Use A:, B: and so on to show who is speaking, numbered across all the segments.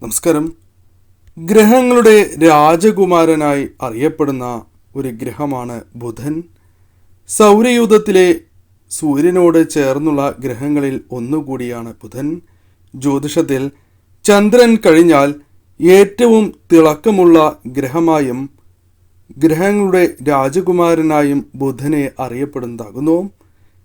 A: നമസ്കാരം. ഗ്രഹങ്ങളുടെ രാജകുമാരനായി അറിയപ്പെടുന്ന ഒരു ഗ്രഹമാണ് ബുധൻ. സൗരയൂഥത്തിലെ സൂര്യനോട് ചേർന്നുള്ള ഗ്രഹങ്ങളിൽ ഒന്നുകൂടിയാണ് ബുധൻ. ജ്യോതിഷത്തിൽ ചന്ദ്രൻ കഴിഞ്ഞാൽ ഏറ്റവും തിളക്കമുള്ള ഗ്രഹമായും ഗ്രഹങ്ങളുടെ രാജകുമാരനായും ബുധനെ അറിയപ്പെടുന്നതാകുന്നു.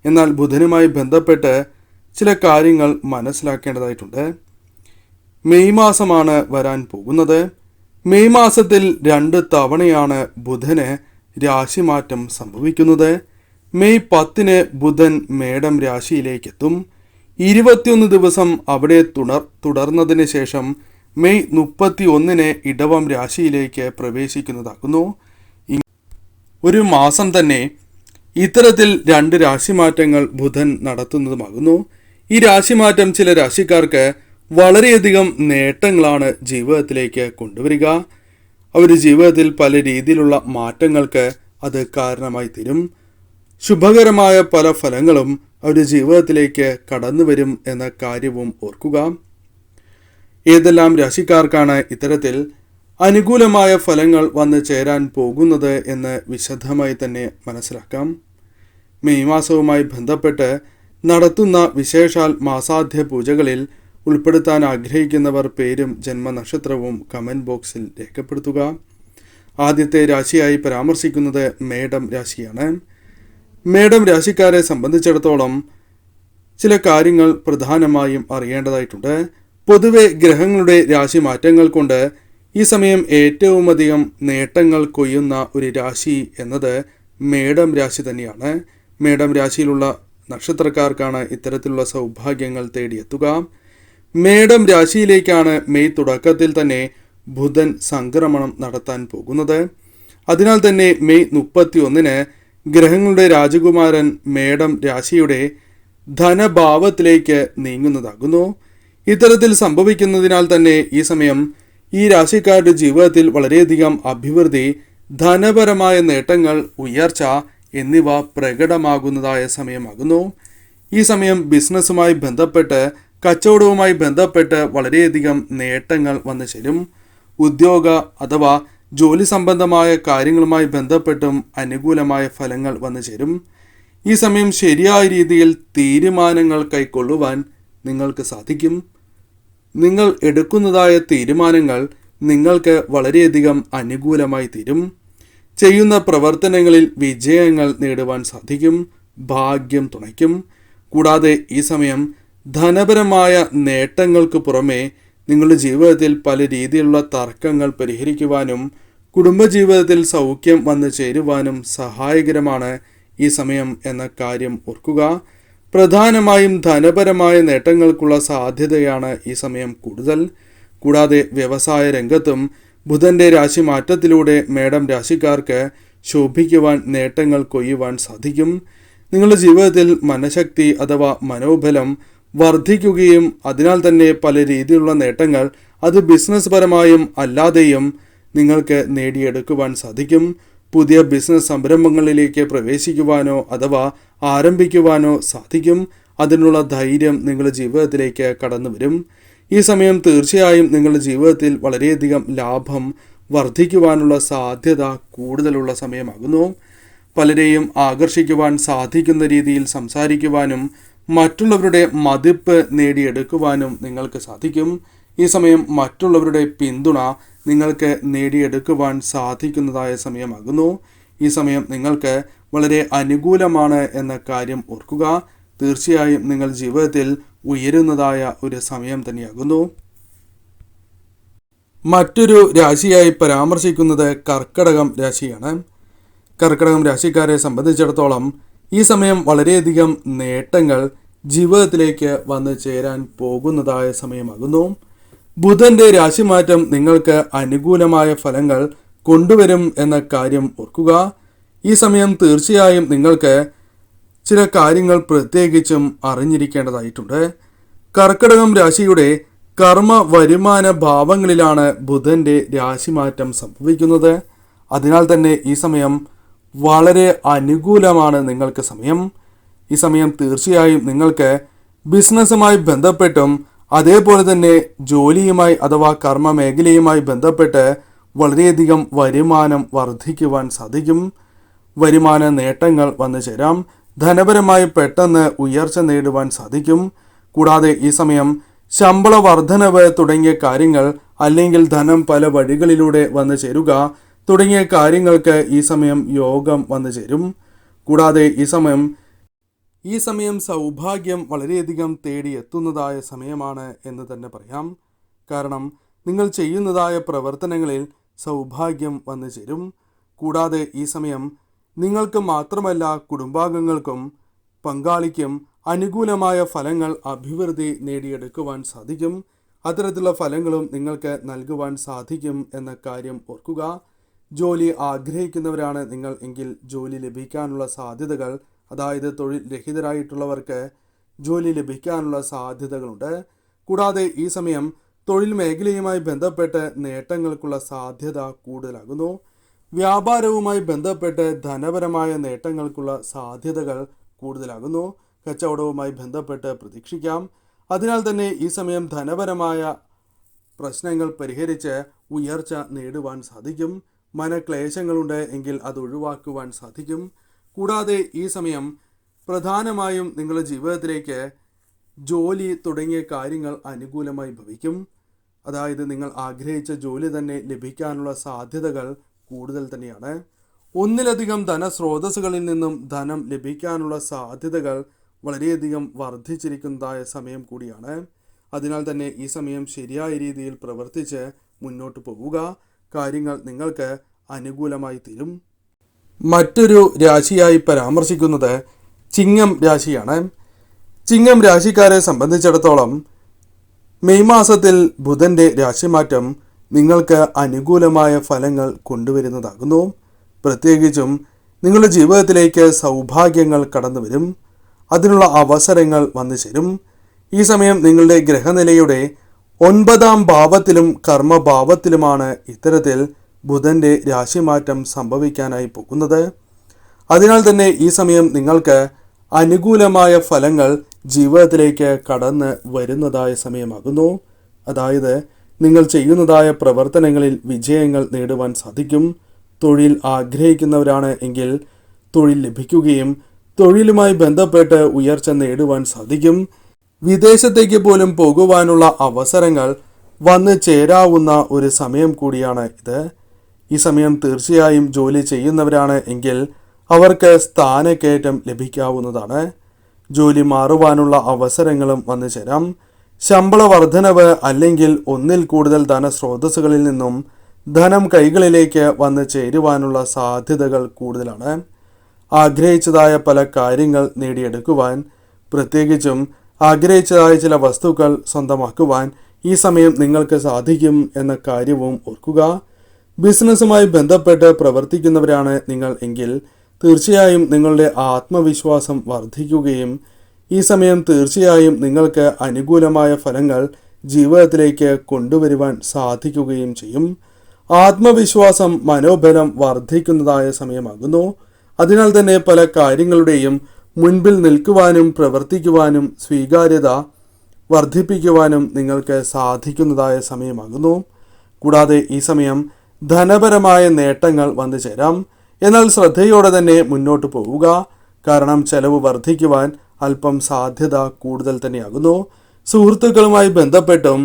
A: എന്നാൽ ബുധനുമായി ബന്ധപ്പെട്ട് ചില കാര്യങ്ങൾ മനസ്സിലാക്കേണ്ടതായിട്ടുണ്ട്. മെയ് മാസമാണ് വരാൻ പോകുന്നത്. മെയ് മാസത്തിൽ 2 തവണയാണ് ബുധന് രാശിമാറ്റം സംഭവിക്കുന്നത്. മെയ് 10 ബുധൻ മേടം രാശിയിലേക്ക് എത്തും. 21 ദിവസം അവിടെ തുടർന്നതിന് ശേഷം മെയ് 31 ഇടവം രാശിയിലേക്ക് പ്രവേശിക്കുന്നതാകുന്നു. ഒരു മാസം തന്നെ ഇത്തരത്തിൽ 2 രാശിമാറ്റങ്ങൾ ബുധൻ നടത്തുന്നതുമാകുന്നു. ഈ രാശിമാറ്റം ചില രാശിക്കാർക്ക് വളരെയധികം നേട്ടങ്ങളാണ് ജീവിതത്തിലേക്ക് കൊണ്ടുവരിക. അവർ ജീവിതത്തിൽ പല രീതിയിലുള്ള മാറ്റങ്ങൾക്ക് അത് കാരണമായി തീരും. ശുഭകരമായ പല ഫലങ്ങളും അവരുടെ ജീവിതത്തിലേക്ക് കടന്നു വരും എന്ന കാര്യവും ഓർക്കുക. ഏതെല്ലാം രാശിക്കാർക്കാണ് ഇത്തരത്തിൽ അനുകൂലമായ ഫലങ്ങൾ വന്നു ചേരാൻ പോകുന്നത് എന്ന് വിശദമായി തന്നെ മനസ്സിലാക്കാം. മെയ് മാസവുമായി ബന്ധപ്പെട്ട് നടത്തുന്ന വിശേഷാൽ മാസാധ്യ പൂജകളിൽ ഉൾപ്പെടുത്താൻ ആഗ്രഹിക്കുന്നവർ പേരും ജന്മനക്ഷത്രവും കമൻറ്റ് ബോക്സിൽ രേഖപ്പെടുത്തുക. ആദ്യത്തെ രാശിയായി പരാമർശിക്കുന്നത് മേടം രാശിയാണ്. മേടം രാശിക്കാരെ സംബന്ധിച്ചിടത്തോളം ചില കാര്യങ്ങൾ പ്രധാനമായും അറിയേണ്ടതായിട്ടുണ്ട്. പൊതുവെ ഗ്രഹങ്ങളുടെ രാശിമാറ്റങ്ങൾ കൊണ്ട് ഈ സമയം ഏറ്റവും അധികം നേട്ടങ്ങൾ കൊയ്യുന്ന ഒരു രാശി എന്നത് മേടം രാശി തന്നെയാണ്. മേടം രാശിയിലുള്ള നക്ഷത്രക്കാർക്കാണ് ഇത്തരത്തിലുള്ള സൗഭാഗ്യങ്ങൾ തേടിയെത്തുക. മേടം രാശിയിലേക്കാണ് മെയ് തുടക്കത്തിൽ തന്നെ ബുധൻ സംക്രമണം നടത്താൻ പോകുന്നത്. അതിനാൽ തന്നെ മെയ് 31 ഗ്രഹങ്ങളുടെ രാജകുമാരൻ മേടം രാശിയുടെ ധനഭാവത്തിലേക്ക് നീങ്ങുന്നതാകുന്നു. ഇത്തരത്തിൽ സംഭവിക്കുന്നതിനാൽ തന്നെ ഈ സമയം ഈ രാശിക്കാരുടെ ജീവിതത്തിൽ വളരെയധികം അഭിവൃദ്ധി, ധനപരമായ നേട്ടങ്ങൾ, ഉയർച്ച എന്നിവ പ്രകടമാകുന്നതായ സമയമാകുന്നു. ഈ സമയം ബിസിനസ്സുമായി ബന്ധപ്പെട്ട്, കച്ചവടവുമായി ബന്ധപ്പെട്ട് വളരെയധികം നേട്ടങ്ങൾ വന്നു ചേരും. ഉദ്യോഗ അഥവാ ജോലി സംബന്ധമായ കാര്യങ്ങളുമായി ബന്ധപ്പെട്ടും അനുകൂലമായ ഫലങ്ങൾ വന്നു ചേരും. ഈ സമയം ശരിയായ രീതിയിൽ തീരുമാനങ്ങൾ കൈക്കൊള്ളുവാൻ നിങ്ങൾക്ക് സാധിക്കും. നിങ്ങൾ എടുക്കുന്നതായ തീരുമാനങ്ങൾ നിങ്ങൾക്ക് വളരെയധികം അനുകൂലമായി തീരും. ചെയ്യുന്ന പ്രവർത്തനങ്ങളിൽ വിജയങ്ങൾ നേടുവാൻ സാധിക്കും. ഭാഗ്യം തുണയ്ക്കും. കൂടാതെ ഈ സമയം ധനപരമായ നേട്ടങ്ങൾക്ക് പുറമെ നിങ്ങളുടെ ജീവിതത്തിൽ പല രീതിയിലുള്ള തർക്കങ്ങൾ പരിഹരിക്കുവാനും കുടുംബജീവിതത്തിൽ സൗഖ്യം വന്നു ചേരുവാനും സഹായകരമാണ് ഈ സമയം എന്ന കാര്യം ഓർക്കുക. പ്രധാനമായും ധനപരമായ നേട്ടങ്ങൾക്കുള്ള സാധ്യതയാണ് ഈ സമയം കൂടുതൽ. കൂടാതെ വ്യവസായ രംഗത്തും ബുധന്റെ രാശി മാറ്റത്തിലൂടെ മേടം രാശിക്കാർക്ക് ശോഭിക്കുവാൻ, നേട്ടങ്ങൾ കൊയ്യുവാൻ സാധിക്കും. നിങ്ങളുടെ ജീവിതത്തിൽ മനഃശക്തി അഥവാ മനോബലം വർദ്ധിക്കുകയും അതിനാൽ തന്നെ പല രീതിയിലുള്ള നേട്ടങ്ങൾ അത് ബിസിനസ് പരമായും അല്ലാതെയും നിങ്ങൾക്ക് നേടിയെടുക്കുവാൻ സാധിക്കും. പുതിയ ബിസിനസ് സംരംഭങ്ങളിലേക്ക് പ്രവേശിക്കുവാനോ അഥവാ ആരംഭിക്കുവാനോ സാധിക്കും. അതിനുള്ള ധൈര്യം നിങ്ങളുടെ ജീവിതത്തിലേക്ക് കടന്നു വരും. ഈ സമയം തീർച്ചയായും നിങ്ങളുടെ ജീവിതത്തിൽ വളരെയധികം ലാഭം വർദ്ധിക്കുവാനുള്ള സാധ്യത കൂടുതലുള്ള സമയമാകുന്നു. പലരെയും ആകർഷിക്കുവാൻ സാധിക്കുന്ന രീതിയിൽ സംസാരിക്കുവാനും മറ്റുള്ളവരുടെ മതിപ്പ് നേടിയെടുക്കുവാനും നിങ്ങൾക്ക് സാധിക്കും. ഈ സമയം മറ്റുള്ളവരുടെ പിന്തുണ നിങ്ങൾക്ക് നേടിയെടുക്കുവാൻ സാധിക്കുന്നതായ സമയമാകുന്നു. ഈ സമയം നിങ്ങൾക്ക് വളരെ അനുകൂലമാണ് എന്ന കാര്യം ഓർക്കുക. തീർച്ചയായും നിങ്ങൾ ജീവിതത്തിൽ ഉയരുന്നതായ ഒരു സമയം തന്നെയാകുന്നു. മറ്റൊരു രാശിയായി പരാമർശിക്കുന്നത് കർക്കടകം രാശിയാണ്. കർക്കടകം രാശിക്കാരെ സംബന്ധിച്ചിടത്തോളം ഈ സമയം വളരെയധികം നേട്ടങ്ങൾ ജീവിതത്തിലേക്ക് വന്നു ചേരാൻ പോകുന്നതായ സമയമാകുന്നു. ബുധന്റെ രാശിമാറ്റം നിങ്ങൾക്ക് അനുകൂലമായ ഫലങ്ങൾ കൊണ്ടുവരും എന്ന കാര്യം ഓർക്കുക. ഈ സമയം തീർച്ചയായും നിങ്ങൾക്ക് ചില കാര്യങ്ങൾ പ്രത്യേകിച്ചും അറിഞ്ഞിരിക്കേണ്ടതായിട്ടുണ്ട്. കർക്കടകം രാശിയുടെ കർമ്മ വരുമാന ഭാവങ്ങളിലാണ് ബുധന്റെ രാശിമാറ്റം സംഭവിക്കുന്നത്. അതിനാൽ തന്നെ ഈ സമയം വളരെ അനുകൂലമാണ് നിങ്ങൾക്ക് സമയം. ഈ സമയം തീർച്ചയായും നിങ്ങൾക്ക് ബിസിനസ്സുമായി ബന്ധപ്പെട്ടും അതേപോലെ തന്നെ ജോലിയുമായി അഥവാ കർമ്മ മേഖലയുമായി ബന്ധപ്പെട്ട് വളരെയധികം വരുമാനം വർദ്ധിക്കുവാൻ സാധിക്കും. വരുമാന നേട്ടങ്ങൾ വന്നു ചേരാം. ധനപരമായി പെട്ടെന്ന് ഉയർച്ച നേടുവാൻ സാധിക്കും. കൂടാതെ ഈ സമയം ശമ്പള വർധനവ് തുടങ്ങിയ കാര്യങ്ങൾ അല്ലെങ്കിൽ ധനം പല വഴികളിലൂടെ വന്നു ചേരുക തുടങ്ങിയ കാര്യങ്ങൾക്ക് ഈ സമയം യോഗം വന്നു ചേരും. കൂടാതെ ഈ സമയം സൗഭാഗ്യം വളരെയധികം തേടിയെത്തുന്നതായ സമയമാണ് എന്ന് തന്നെ പറയാം. കാരണം നിങ്ങൾ ചെയ്യുന്നതായ പ്രവർത്തനങ്ങളിൽ സൗഭാഗ്യം വന്നു ചേരും. കൂടാതെ ഈ സമയം നിങ്ങൾക്ക് മാത്രമല്ല കുടുംബാംഗങ്ങൾക്കും പങ്കാളിക്കും അനുകൂലമായ ഫലങ്ങൾ അഭിവൃദ്ധി നേടിയെടുക്കുവാൻ സാധിക്കും. അത്തരത്തിലുള്ള ഫലങ്ങളും നിങ്ങൾക്ക് നൽകുവാൻ സാധിക്കും എന്ന കാര്യം ഓർക്കുക. ജോലി ആഗ്രഹിക്കുന്നവരാണ് നിങ്ങൾ എങ്കിൽ ജോലി ലഭിക്കാനുള്ള സാധ്യതകൾ, അതായത് തൊഴിൽ രഹിതരായിട്ടുള്ളവർക്ക് ജോലി ലഭിക്കാനുള്ള സാധ്യതകളുണ്ട്. കൂടാതെ ഈ സമയം തൊഴിൽ മേഖലയുമായി ബന്ധപ്പെട്ട് നേട്ടങ്ങൾക്കുള്ള സാധ്യത കൂടുതലാകുന്നു. വ്യാപാരവുമായി ബന്ധപ്പെട്ട് ധനപരമായ നേട്ടങ്ങൾക്കുള്ള സാധ്യതകൾ കൂടുതലാകുന്നു. കച്ചവടവുമായി ബന്ധപ്പെട്ട് പ്രതീക്ഷിക്കാം. അതിനാൽ തന്നെ ഈ സമയം ധനപരമായ പ്രശ്നങ്ങൾ പരിഹരിച്ച് ഉയർച്ച നേടുവാൻ സാധിക്കും. മനക്ലേശങ്ങളുണ്ട് എങ്കിൽ അത് ഒഴിവാക്കുവാൻ സാധിക്കും. കൂടാതെ ഈ സമയം പ്രധാനമായും നിങ്ങളുടെ ജീവിതത്തിലേക്ക് ജോലി തുടങ്ങിയ കാര്യങ്ങൾ അനുകൂലമായി ഭവിക്കും. അതായത് നിങ്ങൾ ആഗ്രഹിച്ച ജോലി തന്നെ ലഭിക്കാനുള്ള സാധ്യതകൾ കൂടുതൽ തന്നെയാണ്. ഒന്നിലധികം ധനസ്രോതസ്സുകളിൽ നിന്നും ധനം ലഭിക്കാനുള്ള സാധ്യതകൾ വളരെയധികം വർദ്ധിച്ചിരിക്കുന്നതായ സമയം കൂടിയാണ്. അതിനാൽ തന്നെ ഈ സമയം ശരിയായ രീതിയിൽ പ്രവർത്തിച്ച് മുന്നോട്ട് പോവുക. കാര്യങ്ങൾ നിങ്ങൾക്ക് അനുകൂലമായി തീരും. മറ്റൊരു രാശിയായി പരാമർശിക്കുന്നത് ചിങ്ങം രാശിയാണ്. ചിങ്ങം രാശിക്കാരെ സംബന്ധിച്ചിടത്തോളം മെയ് മാസത്തിൽ ബുധൻ്റെ രാശിമാറ്റം നിങ്ങൾക്ക് അനുകൂലമായ ഫലങ്ങൾ കൊണ്ടുവരുന്നതാകുന്നു. പ്രത്യേകിച്ചും നിങ്ങളുടെ ജീവിതത്തിലേക്ക് സൗഭാഗ്യങ്ങൾ കടന്നു വരും. അതിനുള്ള അവസരങ്ങൾ വന്നു ചേരും. ഈ സമയം നിങ്ങളുടെ ഗ്രഹനിലയുടെ 9ാം ഭാവത്തിലും കർമ്മഭാവത്തിലുമാണ് ഇത്തരത്തിൽ ബുധൻ്റെ രാശിമാറ്റം സംഭവിക്കാനായി പോകുന്നത്. അതിനാൽ തന്നെ ഈ സമയം നിങ്ങൾക്ക് അനുകൂലമായ ഫലങ്ങൾ ജീവിതത്തിലേക്ക് കടന്ന് വരുന്നതായ സമയമാകുന്നു. അതായത് നിങ്ങൾ ചെയ്യുന്നതായ പ്രവർത്തനങ്ങളിൽ വിജയങ്ങൾ നേടുവാൻ സാധിക്കും. തൊഴിൽ ആഗ്രഹിക്കുന്നവരാണ് എങ്കിൽ തൊഴിൽ ലഭിക്കുകയും തൊഴിലുമായി ബന്ധപ്പെട്ട് ഉയർച്ച നേടുവാൻ സാധിക്കും. വിദേശത്തേക്ക് പോലും പോകുവാനുള്ള അവസരങ്ങൾ വന്നു ചേരാവുന്ന ഒരു സമയം കൂടിയാണ് ഇത്. ഈ സമയം തീർച്ചയായും ജോലി ചെയ്യുന്നവരാണ് എങ്കിൽ അവർക്ക് സ്ഥാനക്കയറ്റം ലഭിക്കാവുന്നതാണ്. ജോലി മാറുവാനുള്ള അവസരങ്ങളും വന്നു ചേരാം. ശമ്പള വർധനവ് അല്ലെങ്കിൽ ഒന്നിൽ കൂടുതൽ ധനസ്രോതസ്സുകളിൽ നിന്നും ധനം കൈകളിലേക്ക് വന്നു ചേരുവാനുള്ള സാധ്യതകൾ കൂടുതലാണ്. ആഗ്രഹിച്ചതായ പല കാര്യങ്ങൾ നേടിയെടുക്കുവാൻ, പ്രത്യേകിച്ചും ആഗ്രഹിച്ചതായ ചില വസ്തുക്കൾ സ്വന്തമാക്കുവാൻ ഈ സമയം നിങ്ങൾക്ക് സാധിക്കും എന്ന കാര്യവും ഓർക്കുക. ബിസിനസ്സുമായി ബന്ധപ്പെട്ട് പ്രവർത്തിക്കുന്നവരാണ് നിങ്ങൾ എങ്കിൽ തീർച്ചയായും നിങ്ങളുടെ ആത്മവിശ്വാസം വർദ്ധിക്കുകയും ഈ സമയം തീർച്ചയായും നിങ്ങൾക്ക് അനുകൂലമായ ഫലങ്ങൾ ജീവിതത്തിലേക്ക് കൊണ്ടുവരുവാൻ സാധിക്കുകയും ചെയ്യും. ആത്മവിശ്വാസം, മനോബലം വർദ്ധിക്കുന്നതായ സമയമാകുന്നു. അതിനാൽ തന്നെ പല കാര്യങ്ങളുടെയും മുൻപിൽ നിൽക്കുവാനും പ്രവർത്തിക്കുവാനും സ്വീകാര്യത വർദ്ധിപ്പിക്കുവാനും നിങ്ങൾക്ക് സാധിക്കുന്നതായ സമയമാകുന്നു. കൂടാതെ ഈ സമയം ധനപരമായ നേട്ടങ്ങൾ വന്നു ചേരാം. എന്നാൽ ശ്രദ്ധയോടെ തന്നെ മുന്നോട്ട് പോവുക. കാരണം ചെലവ് വർദ്ധിക്കുവാൻ അല്പം സാധ്യത കൂടുതൽ തന്നെയാകുന്നു. സുഹൃത്തുക്കളുമായി ബന്ധപ്പെട്ടും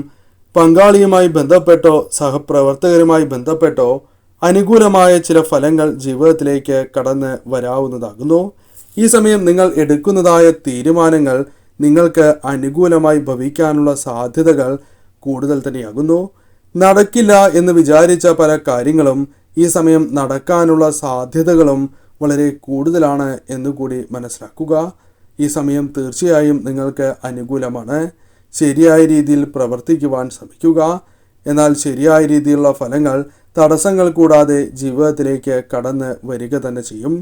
A: പങ്കാളിയുമായി ബന്ധപ്പെട്ടോ സഹപ്രവർത്തകരുമായി ബന്ധപ്പെട്ടോ അനുകൂലമായ ചില ഫലങ്ങൾ ജീവിതത്തിലേക്ക് കടന്ന് വരാവുന്നതാകുന്നു. ഈ സമയം നിങ്ങൾ എടുക്കുന്നതായ തീരുമാനങ്ങൾ നിങ്ങൾക്ക് അനുകൂലമായി ഭവിക്കാനുള്ള സാധ്യതകൾ കൂടുതൽ തന്നെയാകുന്നു. നടക്കില്ല എന്ന് വിചാരിച്ച പല കാര്യങ്ങളും ഈ സമയം നടക്കാനുള്ള സാധ്യതകളും വളരെ കൂടുതലാണ് എന്നുകൂടി മനസ്സിലാക്കുക. ഈ സമയം തീർച്ചയായും നിങ്ങൾക്ക് അനുകൂലമാണ്. ശരിയായ രീതിയിൽ പ്രവർത്തിക്കുവാൻ ശ്രമിക്കുക. എന്നാൽ ശരിയായ രീതിയിലുള്ള ഫലങ്ങൾ തടസ്സങ്ങൾ കൂടാതെ ജീവിതത്തിലേക്ക് കടന്ന് വരിക തന്നെ ചെയ്യും.